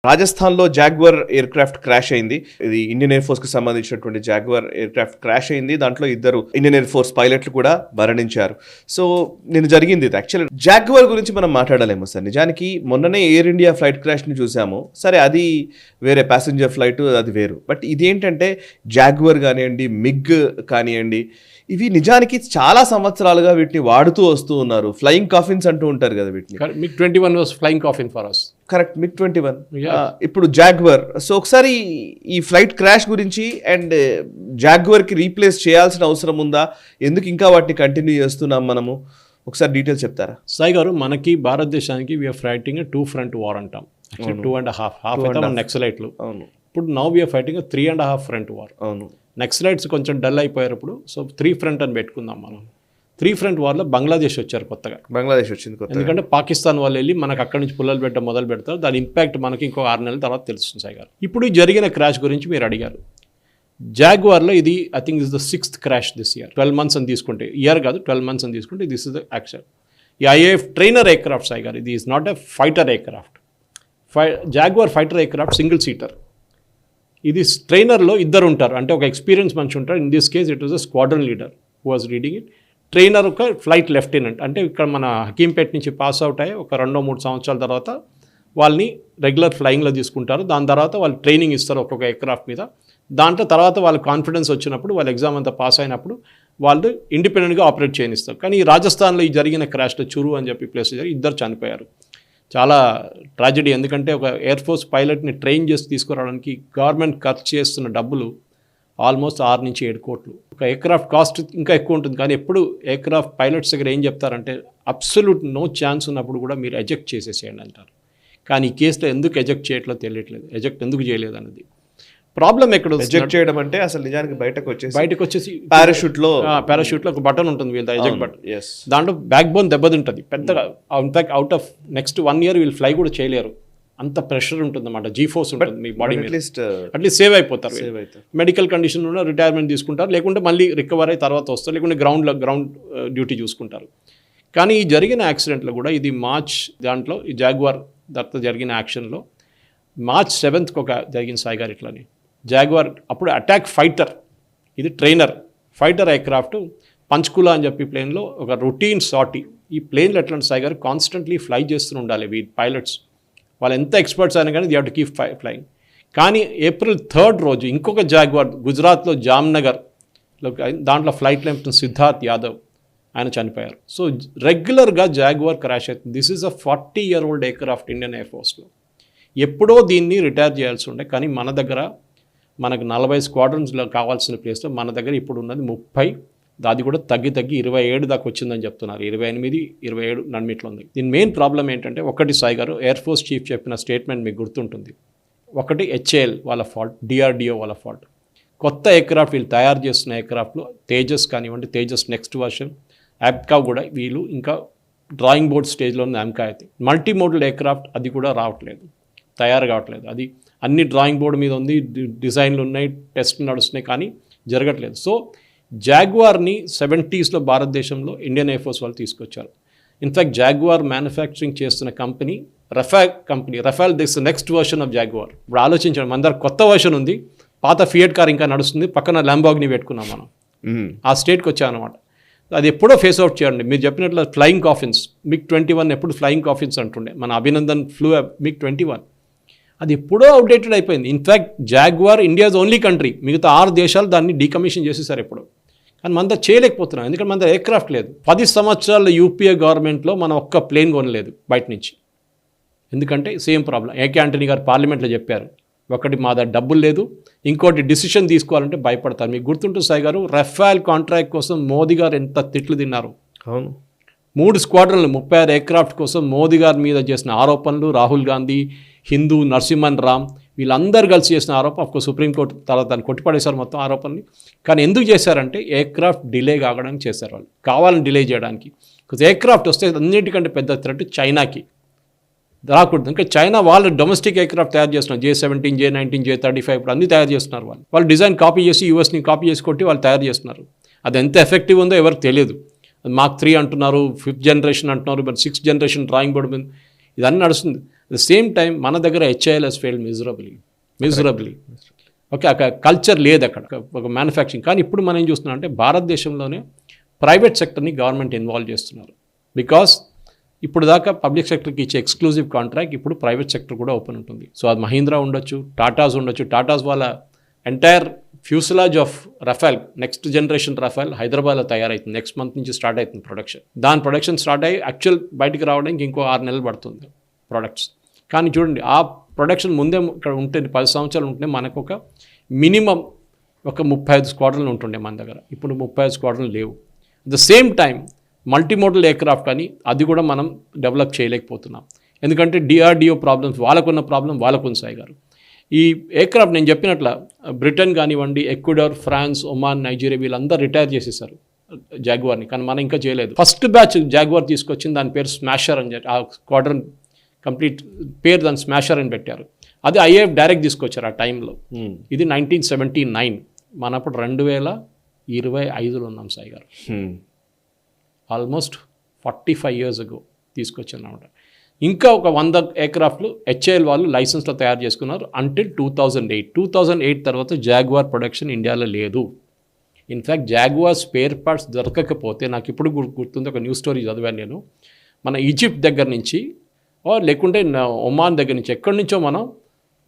రాజస్థాన్లో Jaguar air craft crash అయింది. ఇది ఇండియన్ ఎయిర్ ఫోర్స్ కి సంబంధించినటువంటి జాగ్వర్ ఎయిర్ క్రాఫ్ట్ క్రాష్ అయింది. దాంట్లో 2 ఇండియన్ ఎయిర్ ఫోర్స్ పైలట్లు కూడా మరణించారు. సో నేను జరిగింది ఇది. యాక్చువల్లీ జాగ్వర్ గురించి మనం మాట్లాడలేము సార్. నిజానికి మొన్ననే ఎయిర్ ఇండియా ఫ్లైట్ క్రాష్ ని చూసాము. సరే, అది వేరే ప్యాసింజర్ ఫ్లైట్, అది వేరు. బట్ ఇదేంటంటే జాగ్వర్ కానివ్వండి, మిగ్ కానివ్వండి, ఇవి నిజానికి చాలా సంవత్సరాలుగా వీటిని వాడుతూ వస్తూ ఉన్నారు. ఫ్లయింగ్ కాఫిన్స్ అంటూ ఉంటారు కదా వీటిని. MiG-21 was flying coffin for us. Correct, MiG-21. ఇప్పుడు జాగ్వర్. సో ఒకసారి ఈ ఫ్లైట్ క్రాష్ గురించి అండ్ జాగ్వర్కి రీప్లేస్ చేయాల్సిన అవసరం ఉందా, ఎందుకు ఇంకా వాటిని కంటిన్యూ చేస్తున్నాం మనము, ఒకసారి డీటెయిల్స్ చెప్తారా? సాయి గారు, మనకి భారతదేశానికి వీఆర్ ఫైటింగ్ 2 front war అంటాం. 2.5 అయితే నక్సలైట్లు. అవును. ఇప్పుడు now we're fighting 3.5 front war. అవును. నక్సలైట్స్ కొంచెం డల్ అయిపోయారు ఇప్పుడు. సో 3 front అని పెట్టుకుందాం మనం. 3 front వార్లో బంగ్లాదేశ్ వచ్చారు కొత్తగా. బంగ్లాదేశ్ వచ్చింది కొత్తగా. ఎందుకంటే పాకిస్తాన్ వాళ్ళు వెళ్ళి మనకు అక్కడి నుంచి పుల్లలు పెట్టడం మొదలు పెడతారు. దాని ఇంపాక్ట్ మనకి ఇంకో 6 నెలల తర్వాత తెలుస్తుంది సాయి గారు. ఇప్పుడు జరిగిన క్రాష్ గురించి మీరు అడిగారు. జాగ్వార్లో ఇది I think is the 6th crash this year. 12 months అని తీసుకుంటే, ఇయర్ కాదు 12 months అని తీసుకుంటే దిస్ ఇస్ ద యాక్షన్. ఈ IAF trainer air craft Sai గారు, ఇది is not a fighter air craft. Jaguar fighter air craft single seater. ఇది ట్రైనర్లో 2 ఉంటారు, అంటే ఒక ఎక్స్పీరియన్స్ మనిషి ఉంటారు. In this case it was a squadron leader who was reading it. Trainer ఒక ఫ్లైట్ లెఫ్టినెంట్, అంటే ఇక్కడ మన హకీంపేట నుంచి పాస్ అవుట్ అయ్యి ఒక 2-3 సంవత్సరాల తర్వాత వాళ్ళని రెగ్యులర్ ఫ్లయింగ్లో తీసుకుంటారు. దాని తర్వాత వాళ్ళు ట్రైనింగ్ ఇస్తారు ఒక్కొక్క ఎయిర్క్రాఫ్ట్ మీద. దాంట్లో తర్వాత వాళ్ళ కాన్ఫిడెన్స్ వచ్చినప్పుడు, వాళ్ళ ఎగ్జామ్ అంతా పాస్ అయినప్పుడు వాళ్ళు ఇండిపెండెంట్గా ఆపరేట్ చేయనిస్తారు. కానీ ఈ రాజస్థాన్లో ఈ జరిగిన క్రాష్లో చురు అని చెప్పి ప్లేస్ 2 చనిపోయారు. చాలా ట్రాజెడీ. ఎందుకంటే ఒక ఎయిర్ ఫోర్స్ పైలట్ని ట్రైన్ చేసి తీసుకురావడానికి గవర్నమెంట్ ఖర్చు చేస్తున్న డబ్బులు ఆల్మోస్ట్ 6 నుంచి 7 కోట్లు. ఒక ఎయిర్క్రాఫ్ట్ కాస్ట్ ఇంకా ఎక్కువ ఉంటుంది. కానీ ఎప్పుడు ఎయిర్క్రాఫ్ట్ పైలట్స్ దగ్గర ఏం చెప్తారంటే, అబ్సల్యూట్ నో ఛాన్స్ ఉన్నప్పుడు కూడా మీరు ఎజెక్ట్ చేసేసేయండి అంటారు. కానీ ఈ కేసులో ఎందుకు ఎజెక్ట్ చేయట్లేదు తెలియట్లేదు. ఎజెక్ట్ ఎందుకు చేయలేదు అన్నది ప్రాబ్లం. ఎక్కడ ఎజెక్ట్ చేయడం అంటే అసలు నిజానికి బయటకు వచ్చేసి పారాషూట్లో ఒక బటన్ ఉంటుంది వీళ్ళ ఎజెక్ట్ బటన్. దాంట్లో బ్యాక్ బోన్ దెబ్బతింటుంది పెద్దగా. In fact out of next 1 year వీళ్ళు ఫ్లై కూడా చేయలేరు, అంత ప్రెషర్ ఉంటుంది అన్నమాట. జీ ఫోర్స్ ఉంటుంది మీ బాడీ మీద. అట్లీస్ట్ సేవ్ అయిపోతారు. మెడికల్ కండిషన్ ఉన్న రిటైర్మెంట్ తీసుకుంటారు, లేకుంటే మళ్ళీ రికవర్ అయ్యి తర్వాత వస్తారు, లేకుంటే గ్రౌండ్ డ్యూటీ చూసుకుంటారు. కానీ ఈ జరిగిన యాక్సిడెంట్లో కూడా ఇది మార్చ్ దాంట్లో ఈ జాగ్వార్ తర్వాత జరిగిన యాక్షన్లో March 7th ఒక జరిగిన సాయి గారు ఇట్లని. జాగ్వార్ అప్పుడు అటాక్ ఫైటర్, ఇది ట్రైనర్ ఫైటర్ ఎయిర్క్రాఫ్ట్ పంచ్కులా అని చెప్పి ప్లేన్లో ఒక రొటీన్ సార్టీ. ఈ ప్లేన్లో ఎట్లా సాయి గారు కాన్స్టెంట్లీ ఫ్లై చేస్తూ ఉండాలి వీ పైలట్స్. వాళ్ళు ఎంత ఎక్స్పర్ట్స్ అయినా కానీ they have to keep flying. కానీ April 3rd రోజు ఇంకొక జాగ్వార్ గుజరాత్లో జామ్నగర్లో, దాంట్లో ఫ్లైట్ లెఫ్టినెంట్ సిద్ధార్థ్ యాదవ్ ఆయన చనిపోయారు. సో రెగ్యులర్గా జాగ్వార్ క్రాష్ అవుతుంది. This is a 40-year-old aircraft Indian air ఫోర్స్లో. ఎప్పుడో దీన్ని రిటైర్ చేయాల్సి ఉండే, కానీ మన దగ్గర మనకు 40 స్క్వాడ్రన్స్లో కావాల్సిన ప్లేస్లో మన దగ్గర ఇప్పుడు ఉన్నది 30. అది కూడా తగ్గి 27 దాకా వచ్చిందని చెప్తున్నారు. 28, 27 నడిమిట్లో ఉంది. దీని మెయిన్ ప్రాబ్లం ఏంటంటే, ఒకటి సాయి గారు ఎయిర్ ఫోర్స్ చీఫ్ చెప్పిన స్టేట్మెంట్ మీకు గుర్తుంటుంది. ఒకటి HAL వాళ్ళ ఫాల్ట్, DRDO వాళ్ళ ఫాల్ట్. కొత్త ఎయిర్క్రాఫ్ట్ వీళ్ళు తయారు చేస్తున్న ఎయిర్క్రాఫ్ట్లో తేజస్ కానివ్వండి, తేజస్ నెక్స్ట్ వర్షన్, ABCA కూడా వీళ్ళు ఇంకా డ్రాయింగ్ బోర్డ్ స్టేజ్లో ఉన్న AMCA అయితే. మల్టీ మోడల్ ఎయిర్క్రాఫ్ట్ అది కూడా రావట్లేదు, తయారు కావట్లేదు. అది అన్ని డ్రాయింగ్ బోర్డు మీద ఉంది, డిజైన్లు ఉన్నాయి, టెస్ట్ నడుస్తున్నాయి, కానీ జరగట్లేదు. సో జాగ్వార్ని 70s భారతదేశంలో ఇండియన్ ఎయిర్ ఫోర్స్ వాళ్ళు తీసుకొచ్చారు. ఇన్ఫ్యాక్ట్ జాగ్వార్ మ్యానుఫ్యాక్చరింగ్ చేస్తున్న company రఫాల్ this next version of jaguar. ఇప్పుడు ఆలోచించండి, మన దగ్గర కొత్త వర్షన్ ఉంది, పాత ఫియట్ కార్ ఇంకా నడుస్తుంది, పక్కన ల్యాంబోర్గిని పెట్టుకున్నాం మనం. ఆ స్టేట్కి వచ్చామన్నమాట. అది ఎప్పుడో ఫేస్ అవుట్ చేయండి. మీరు చెప్పినట్లు ఫ్లయింగ్ కాఫిన్స్, MiG-21 ఎప్పుడు ఫ్లయింగ్ కాఫిన్స్ అంటుండే. మన అభినందన్ ఫ్లూ MiG-21, అది ఎప్పుడో అవుట్డేటెడ్ అయిపోయింది. In fact jaguar India's only country, మిగతా 6 దేశాలు దాన్ని డీకమిషన్ చేసేసారు ఎప్పుడు. కానీ మన దగ్గర చేయలేకపోతున్నాం, ఎందుకంటే మన దగ్గర ఎయిర్క్రాఫ్ట్ లేదు. 10 సంవత్సరాల యూపీఏ గవర్నమెంట్లో మనం ఒక్క ప్లేన్ కొనలేదు బయట నుంచి. ఎందుకంటే సేమ్ ప్రాబ్లం. ఏకే ఆంటనీ గారు పార్లమెంట్లో చెప్పారు, ఒకటి మా దగ్గర డబ్బులు లేదు, ఇంకోటి డిసిషన్ తీసుకోవాలంటే భయపడతారు. మీకు గుర్తుంటుంది సాయి గారు, రఫాల్ కాంట్రాక్ట్ కోసం మోదీ గారు ఎంత తిట్లు తిన్నారు. అవును, 3 స్క్వాడ్రన్లు 36 ఎయిర్క్రాఫ్ట్ కోసం మోదీ గారి మీద చేసిన ఆరోపణలు, రాహుల్ గాంధీ, హిందూ, నరసింహన్ రామ్ వీళ్ళందరూ కలిసి చేసిన ఆరోపణ. అఫ్కోర్స్ సుప్రీంకోర్టు తర్వాత దాన్ని కొట్టిపడేశారు మొత్తం ఆరోపణని. కానీ ఎందుకు చేశారంటే ఎయిర్క్రాఫ్ట్ డిలే కావడానికి చేశారు, వాళ్ళు కావాలని డిలే చేయడానికి. ఎయిర్క్రాఫ్ట్ వస్తే అన్నిటికంటే పెద్ద థ్రెట్ చైనాకి రాకూడదు. ఇంకా చైనా వాళ్ళు డొమెస్టిక్ ఎయిర్క్రాఫ్ట్ తయారు చేస్తున్నారు, J-17, J-19, J-35 ఇప్పుడు అన్ని తయారు చేస్తున్నారు. వాళ్ళు డిజైన్ కాపీ చేసి యూఎస్ని కాపీ చేసి కొట్టి వాళ్ళు తయారు చేస్తున్నారు. అది ఎంత ఎఫెక్టివ్ ఉందో ఎవరికి తెలియదు. Mark 3 అంటున్నారు, 5th generation అంటున్నారు, but 6th generation drawing board మీద ఇదన్నీ నడుస్తుంది. ద సేమ్ టైం మన దగ్గర హెచ్ఐఎల్ఎస్ ఫెయిల్డ్ మిజరబుల్లీ ఓకే, అక్కడ కల్చర్ లేదు అక్కడ ఒక మ్యానుఫ్యాక్చరింగ్. కానీ ఇప్పుడు మనం ఏం చూస్తున్నాం అంటే భారతదేశంలోనే ప్రైవేట్ సెక్టర్ని గవర్నమెంట్ ఇన్వాల్వ్ చేస్తున్నారు. బికాస్ ఇప్పుడు దాకా పబ్లిక్ సెక్టర్కి ఇచ్చే ఎక్స్క్లూజివ్ కాంట్రాక్ట్ ఇప్పుడు ప్రైవేట్ సెక్టర్ కూడా ఓపెన్ ఉంటుంది. సో అది మహీంద్రా ఉండొచ్చు, టాటాస్ వాళ్ళ entire fuselage of Rafale, next generation Rafale హైదరాబాద్లో తయారవుతుంది. నెక్స్ట్ మంత్ నుంచి స్టార్ట్ అవుతుంది ప్రొడక్షన్. దాని ప్రొడక్షన్ స్టార్ట్ అయ్యి యాక్చువల్ బయటికి రావడానికి ఇంకో 6 నెలలు పడుతుంది ప్రొడక్ట్స్. కానీ చూడండి, ఆ ప్రొడక్షన్ ముందే ఇక్కడ ఉంటే 10 సంవత్సరాలు ఉంటే మనకు ఒక మినిమం ఒక 35 స్క్వాడ్రన్లు ఉంటుండే మన దగ్గర. ఇప్పుడు 35 స్క్వాడ్రన్లు లేవు. At the same time multimodal aircraft కానీ అది కూడా మనం డెవలప్ చేయలేకపోతున్నాం. ఎందుకంటే డిఆర్డిఓ ప్రాబ్లమ్స్, వాళ్ళకున్న ప్రాబ్లం వాళ్ళకు సాయి గారు. ఈ ఎయిర్క్రాఫ్ట్ నేను చెప్పినట్ల బ్రిటన్ కానివ్వండి, ఎక్వెడార్, ఫ్రాన్స్, ఒమాన్, నైజీరియా వీళ్ళందరూ రిటైర్ చేసేసారు జాగ్వార్ని. కానీ మనం ఇంకా చేయలేదు. ఫస్ట్ బ్యాచ్ జాగ్వార్ తీసుకొచ్చింది, దాని పేరు స్మాషర్ అని చెప్పి, ఆ స్క్వాడ్రన్ కంప్లీట్ పేరు దాని స్మాషర్ అని పెట్టారు. అది ఐఏఎఫ్ డైరెక్ట్ తీసుకొచ్చారు ఆ టైంలో. ఇది 1979. మనప్పుడు 2025లో ఉన్నాం సాయి గారు. ఆల్మోస్ట్ 45 years ago తీసుకొచ్చారు అనమాట. ఇంకా ఒక 100 ఎయిర్క్రాఫ్ట్లు హెచ్ఏఎల్ వాళ్ళు లైసెన్స్లో తయారు చేసుకున్నారు అంటిల్ 2008 తర్వాత జాగ్వార్ ప్రొడక్షన్ ఇండియాలో లేదు. ఇన్ఫ్యాక్ట్ జాగ్వార్ స్పేర్ పార్ట్స్ దొరకకపోతే, నాకు ఇప్పుడు గుర్తుంది, ఒక న్యూస్ స్టోరీ చదివాను నేను, మన ఈజిప్ట్ దగ్గర నుంచి లేకుంటే ఒమాన్ దగ్గర నుంచి ఎక్కడి నుంచో మనం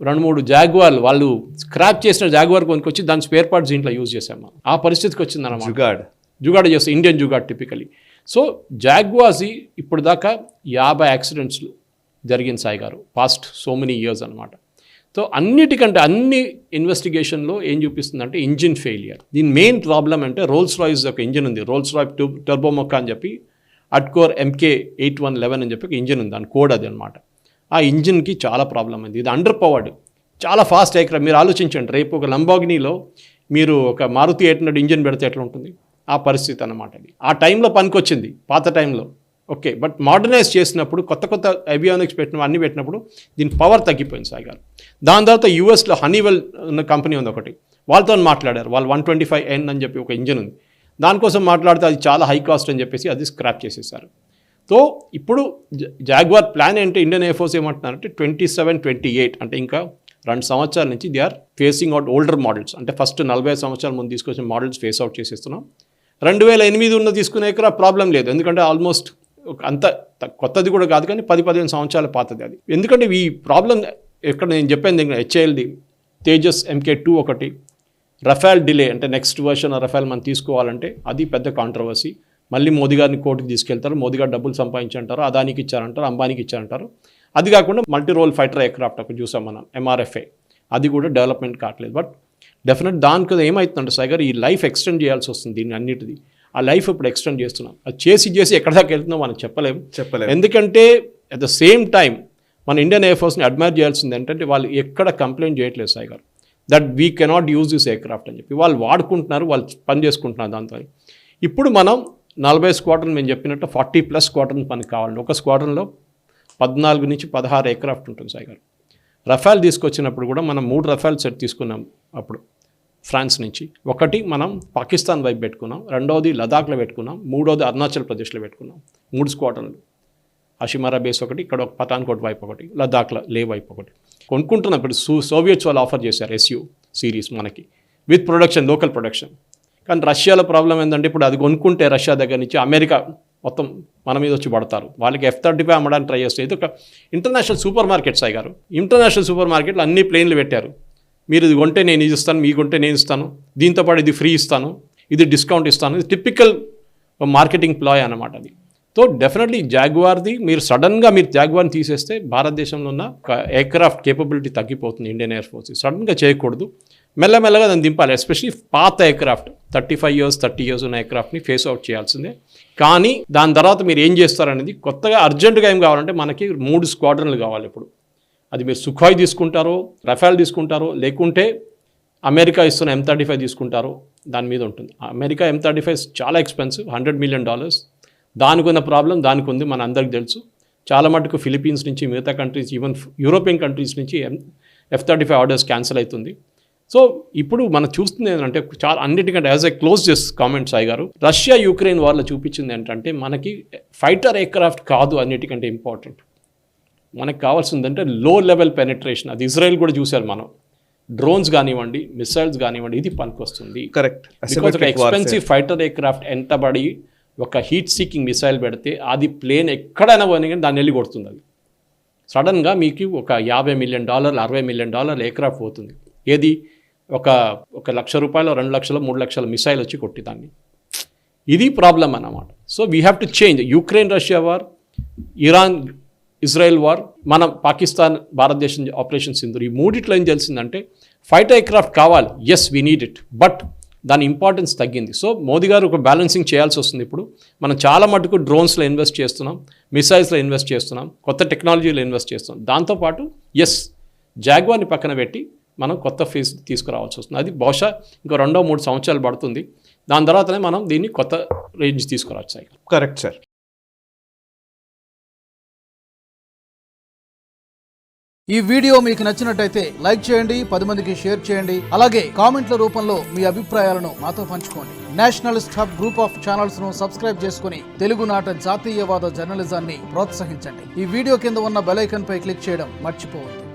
2-3 జాగ్వార్లు వాళ్ళు స్క్రాప్ చేసిన జాగ్వార్ కొనుక్కొచ్చి దాని స్పేర్ పార్ట్స్ దీంట్లో యూజ్ చేసాము. ఆ పరిస్థితికి వచ్చిందన్నమాట. జుగాడ్ చేస్తాం, Indian jugaad typically. So Jaguars ఇప్పుడు దాకా 50 యాక్సిడెంట్స్లు జరిగింది సాయి గారు, పాస్ట్ సో మెనీ ఇయర్స్ అనమాట. సో అన్నిటికంటే అన్ని ఇన్వెస్టిగేషన్లో ఏం చూపిస్తుందంటే ఇంజిన్ ఫెయిలియర్. దీని మెయిన్ ప్రాబ్లం అంటే రోల్స్ రాయిస్ ఒక ఇంజిన్ ఉంది, రోల్స్ రాయిస్ టర్బోమొక్క అని చెప్పి, అట్కోర్ MK8111 అని చెప్పి ఒక ఇంజిన్ ఉంది, దాని కోడ్ అది అనమాట. ఆ ఇంజిన్కి చాలా ప్రాబ్లం అయింది. ఇది అండర్ పవర్డ్, చాలా ఫాస్ట్ ఎయిర్క్రాఫ్ట్. మీరు ఆలోచించండి, రేపు ఒక లంబాగినీలో మీరు ఒక మారుతి 800 ఇంజిన్ పెడితే ఎట్లా ఉంటుంది, ఆ పరిస్థితి అన్నమాట. అది ఆ టైంలో పనికొచ్చింది పాత టైంలో, ఓకే. బట్ మోడర్నైజ్ చేసినప్పుడు, కొత్త అవియానిక్స్ అన్నీ పెట్టినప్పుడు దీని పవర్ తగ్గిపోయింది సాయి గారు. దాని తర్వాత యూఎస్లో హనీవెల్ ఉన్న కంపెనీ ఉంది ఒకటి, వాళ్ళతో మాట్లాడారు. వాళ్ళు 125N అని చెప్పి ఒక ఇంజిన్ ఉంది, దానికోసం మాట్లాడితే అది చాలా హై కాస్ట్ అని చెప్పేసి అది స్క్రాప్ చేసేసారు. సో ఇప్పుడు జాగ్వార్ ప్లాన్ ఏంటి, ఇండియన్ ఎయిర్ ఫోర్స్ ఏమంటున్నారంటే 27-28 అంటే ఇంకా 2 సంవత్సరాల నుంచి they are phasing out older models. అంటే ఫస్ట్ 45 సంవత్సరాల ముందు తీసుకొచ్చిన మోడల్స్ ఫేస్ అవుట్ చేసేస్తున్నాం. 2008 ఉన్న తీసుకునే ప్రాబ్లం లేదు, ఎందుకంటే ఆల్మోస్ట్ అంత కొత్తది కూడా కాదు, కానీ 10-15 సంవత్సరాల పాతది అది. ఎందుకంటే ఈ ప్రాబ్లం ఎక్కడ నేను చెప్పాను, హెచ్ఏఎల్ది తేజస్ MK2 ఒకటి, రఫాల్ డిలే అంటే నెక్స్ట్ వర్షన్ రఫాల్ మనం తీసుకోవాలంటే అది పెద్ద కాంట్రవర్సీ. మళ్ళీ మోదీ గారిని కోర్టుకి తీసుకెళ్తారు, మోదీ గారు డబ్బులు సంపాదించంటారు, అదానికి ఇచ్చారంటారు, అంబానీకి ఇచ్చారంటారు. అది కాకుండా మల్టీ రోల్ ఫైటర్ ఎయిర్క్రాఫ్ట్ ఒకటి చూసాం మనం, MRFA, అది కూడా డెవలప్మెంట్ కావట్లేదు. బట్ డెఫినెట్ దానికి ఏమవుతుందంటే సాయి గారు, ఈ లైఫ్ ఎక్స్టెండ్ చేయాల్సి వస్తుంది దీన్ని అన్నిటిది. ఆ లైఫ్ ఇప్పుడు ఎక్స్టెండ్ చేస్తున్నాం, అది చేసి ఎక్కడ దాకా వెళ్తుందో మనం చెప్పలేము. ఎందుకంటే అట్ ద సేమ్ టైం మన ఇండియన్ ఎయిర్ ఫోర్స్ని అడ్మైర్ చేయాల్సింది ఏంటంటే, వాళ్ళు ఎక్కడ కంప్లైంట్ చేయట్లేదు సాయి గారు that we cannot use this aircraft అని చెప్పి. వాళ్ళు వాడుకుంటున్నారు, వాళ్ళు పని చేసుకుంటున్నారు దాంతో. ఇప్పుడు మనం 40 స్క్వాడ్రన్ మేము చెప్పినట్టు 40+ స్క్వాడ్రన్ పనికి కావాలండి. ఒక స్క్వాడ్రన్లో 14-16 ఎయిర్క్రాఫ్ట్ ఉంటుంది సాయి గారు. రఫాల్ తీసుకొచ్చినప్పుడు కూడా మనం 3 రఫాల్ సెట్ తీసుకున్నాం అప్పుడు ఫ్రాన్స్ నుంచి. ఒకటి మనం పాకిస్తాన్ వైపు పెట్టుకున్నాం, రెండవది లదాఖ్లో పెట్టుకున్నాం, మూడవది అరుణాచల్ ప్రదేశ్లో పెట్టుకున్నాం. 3 స్క్వాడ్రన్లు, అషిమారా బేస్ ఒకటి, ఇక్కడ ఒక పఠాన్కోట్ వైపు ఒకటి, లదాఖ్లో లే వైపు ఒకటి కొనుక్కుంటున్నాం. ఇప్పుడు సోవియట్స్ వాళ్ళు ఆఫర్ చేశారు SU సిరీస్ మనకి విత్ ప్రొడక్షన్, లోకల్ ప్రొడక్షన్. కానీ రష్యాలో ప్రాబ్లం ఏంటంటే, ఇప్పుడు అది కొనుక్కుంటే రష్యా దగ్గర నుంచి అమెరికా మొత్తం మన మీద వచ్చి పడతారు. వాళ్ళకి F-35 అమ్మడానికి ట్రై చేస్తే, ఇది ఒక ఇంటర్నేషనల్ సూపర్ మార్కెట్ సాయి గారు. ఇంటర్నేషనల్ సూపర్ మార్కెట్లో అన్ని ప్లేన్లు పెట్టారు. మీరు ఇది కొంటే నేను ఇది ఇస్తాను, మీ కొంటే నేను ఇస్తాను, దీంతోపాటు ఇది ఫ్రీ ఇస్తాను, ఇది డిస్కౌంట్ ఇస్తాను. ఇది టిపికల్ మార్కెటింగ్ ప్లాయ్ అన్నమాట అది. సో డెఫినెట్లీ జాగ్వార్ది మీరు సడన్గా మీరు జాగ్వార్ని తీసేస్తే భారతదేశంలో ఉన్న ఎయిర్క్రాఫ్ట్ కేపబిలిటీ తగ్గిపోతుంది. ఇండియన్ ఎయిర్ ఫోర్స్ సడన్గా చేయకూడదు, మెల్లమెల్లగా దాన్ని దింపాలి. ఎస్పెషలీ పాత ఎయిర్క్రాఫ్ట్ 35 years 30 years ఉన్న ఎయిర్క్రాఫ్ట్ని ఫేస్ అవుట్ చేయాల్సిందే. కానీ దాని తర్వాత మీరు ఏం చేస్తారనేది కొత్తగా అర్జెంటుగా ఏం కావాలంటే, మనకి 3 స్క్వాడ్రన్లు కావాలి ఇప్పుడు. అది మీరు సుఖాయ్ తీసుకుంటారో, రఫాల్ తీసుకుంటారో, లేకుంటే అమెరికా ఇస్తున్న M-35 తీసుకుంటారో దాని మీద ఉంటుంది. అమెరికా M-35 చాలా ఎక్స్పెన్సివ్, $100 million. దానికి ఉన్న ప్రాబ్లం దానికి ఉంది, మన అందరికి తెలుసు. చాలా మటుకు ఫిలిపీన్స్ నుంచి, మిగతా కంట్రీస్, ఈవెన్ యూరోపియన్ కంట్రీస్ నుంచి F-35 ఆర్డర్స్ క్యాన్సిల్ అవుతుంది. సో ఇప్పుడు మనం చూస్తుంది ఏంటంటే, చాలా అన్నిటికంటే as a close comment Sai గారు, రష్యా యుక్రెయిన్ వార్లో చూపించింది ఏంటంటే, మనకి ఫైటర్ ఎయిర్క్రాఫ్ట్ కాదు అన్నిటికంటే ఇంపార్టెంట్, మనకు కావాల్సిందంటే లో లెవెల్ పెనిట్రేషన్. అది ఇజ్రాయెల్ కూడా చూశారు మనం. డ్రోన్స్ కానివ్వండి, మిసైల్స్ కానివ్వండి, ఇది పనికొస్తుంది. కరెక్ట్. బికాజ్ ఒక ఎక్స్పెన్సివ్ ఫైటర్ ఎయిర్క్రాఫ్ట్ ఎంతబడి ఒక హీట్ సీకింగ్ మిసైల్ పెడితే అది ప్లేన్ ఎక్కడైనా పోయినా కానీ దాన్ని వెళ్ళి కొడుతుంది. అది సడన్గా మీకు ఒక $50 మిలియన్ $60 మిలియన్ ఎయిర్క్రాఫ్ట్ పోతుంది. ఏది ఒక $1,00,000 2 లక్షలు 3 లక్షల మిసైల్ వచ్చి కొట్టి దాన్ని. ఇది ప్రాబ్లం అన్నమాట. So we have to change. Ukraine Russia war, Iran Israel war, మన పాకిస్తాన్ భారతదేశం ఆపరేషన్ సింధూర్, ఈ మూడిట్లో ఏం తెలిసిందంటే ఫైటర్ ఎయిర్క్రాఫ్ట్ కావాలి. Yes we need it, but దాని ఇంపార్టెన్స్ తగ్గింది. సో మోదీ గారు ఒక బ్యాలెన్సింగ్ చేయాల్సి వస్తుంది. ఇప్పుడు మనం చాలా మటుకు డ్రోన్స్లో ఇన్వెస్ట్ చేస్తున్నాం, మిసైల్స్లో ఇన్వెస్ట్ చేస్తున్నాం, కొత్త టెక్నాలజీలో ఇన్వెస్ట్ చేస్తున్నాం. దాంతోపాటు ఎస్ జాగ్వార్ని పక్కన పెట్టి మనం కొత్త ఫేజ్ తీసుకురావాల్సి వస్తుంది. అది బహుశా ఇంకో 2-3 సంవత్సరాలు పడుతుంది. దాని తర్వాతనే మనం దీన్ని కొత్త రేంజ్ తీసుకురావచ్చు. Correct sir. ఈ వీడియో మీకు నచ్చినట్టయితే లైక్ చేయండి, 10 మందికి షేర్ చేయండి. అలాగే కామెంట్ల రూపంలో మీ అభిప్రాయాలను మాతో పంచుకోండి. Nationalist hub group of channels ను సబ్స్క్రైబ్ చేసుకుని తెలుగునాట జాతీయవాద జర్నలిజాన్ని ప్రోత్సహించండి. ఈ వీడియో కింద ఉన్న బెల్ ఐకాన్ పై క్లిక్ చేయడం మర్చిపోవద్దు.